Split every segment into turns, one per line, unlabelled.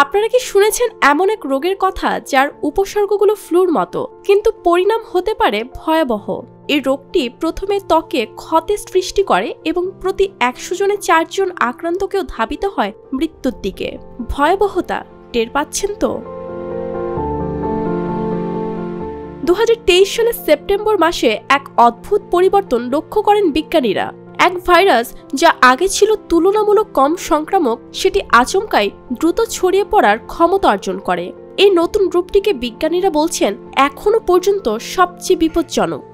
আপনারা কি শুনেছেন এমন এক রোগের কথা যার উপসর্গগুলো ফ্লুর মতো, কিন্তু পরিণাম হতে পারে ভয়াবহ? এই রোগটি প্রথমে ত্বকে ক্ষতের সৃষ্টি করে এবং প্রতি 100 জনে 4 জন আক্রান্তকেও ধাবিত হয় মৃত্যুর দিকে। ভয়াবহতা টের পাচ্ছেন তো? 2023 সালের সেপ্টেম্বর মাসে এক অদ্ভুত পরিবর্তন লক্ষ্য করেন বিজ্ঞানীরা। এক ভাইরাস যা আগে ছিল তুলনামূলক কম সংক্রামক, সেটি আচমকাই দ্রুত ছড়িয়ে পড়ার ক্ষমতা অর্জন করে। এই নতুন রূপটিকে বিজ্ঞানীরা বলছেন এখনো পর্যন্ত সবচেয়ে বিপজ্জনক।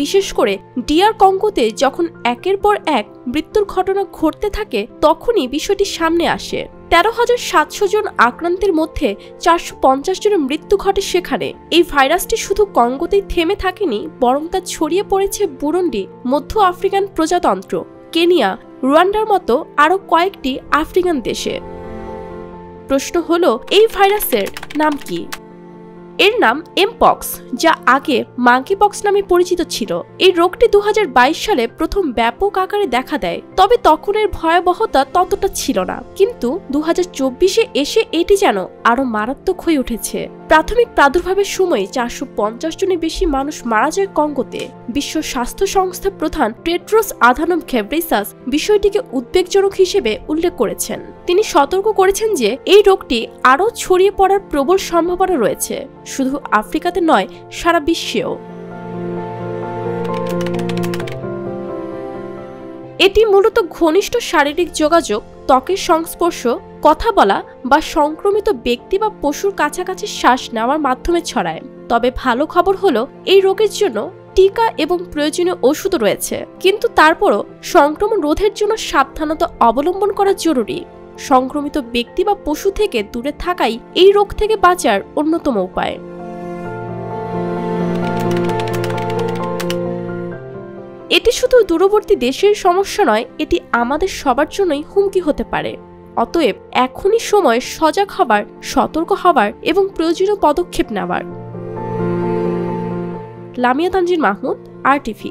বিশেষ করে ডিআর কঙ্গোতে যখন একের পর এক মৃত্যুর ঘটনা ঘটতে থাকে, তখনই বিষয়টি সামনে আসে। 13,700 জন আক্রান্তের মধ্যে 450 জনের মৃত্যু ঘটে সেখানে। এই ভাইরাসটি শুধু কঙ্গোতেই থেমে থাকেনি, বরং তা ছড়িয়ে পড়েছে বুরুন্ডি, মধ্য আফ্রিকান প্রজাতন্ত্র, কেনিয়া, রুয়ান্ডার মতো আরও কয়েকটি আফ্রিকান দেশে। প্রশ্ন হলো, এই ভাইরাসের নাম কি? এর নাম এমপক্স, যা আগে মাঙ্কি পক্স নামে পরিচিত ছিল। এই রোগটি 2022 সালে প্রথম ব্যাপক আকারে দেখা দেয়, তবে তখন এর ভয়াবহতা ততটা ছিল না। কিন্তু 2024-এ এসে এটি যেন আরো মারাত্মক হয়ে উঠেছে। প্রাথমিক প্রাদুর্ভাবের সময় 450 জনের বেশি মানুষ মারা যায় কঙ্গোতে। বিশ্ব স্বাস্থ্য সংস্থা প্রধান টেড্রোস আধানম ঘেব্রেসাস বিষয়টিকে উদ্বেগজনক হিসেবে উল্লেখ করেছেন। তিনি সতর্ক করেছেন যে এই রোগটি আরও ছড়িয়ে পড়ার প্রবল সম্ভাবনা রয়েছে, শুধু আফ্রিকাতে নয়, সারা বিশ্বেও। এটি মূলত ঘনিষ্ঠ শারীরিক যোগাযোগ, ত্বকের সংস্পর্শ, কথা বলা বা সংক্রমিত ব্যক্তি বা পশুর কাছাকাছি শ্বাস নেওয়ার মাধ্যমে ছড়ায়। তবে ভালো খবর হলো, এই রোগের জন্য টিকা এবং প্রয়োজনীয় ওষুধ রয়েছে, কিন্তু তারপরও সংক্রমণ রোধের জন্য সাবধানতা অবলম্বন করা জরুরি। সংক্রমিত ব্যক্তি বা পশু থেকে দূরে থাকাই এই রোগ থেকে বাঁচার অন্যতম উপায়। এটি শুধু দূরবর্তী দেশের সমস্যা নয়, এটি আমাদের সবার জন্যই হুমকি হতে পারে। অতএব এখনই সময় সজাগ হবার, সতর্ক হবার এবং প্রয়োজনীয় পদক্ষেপ নেওয়ার। লামিয়া তানজিন মাহমুদ, RTV।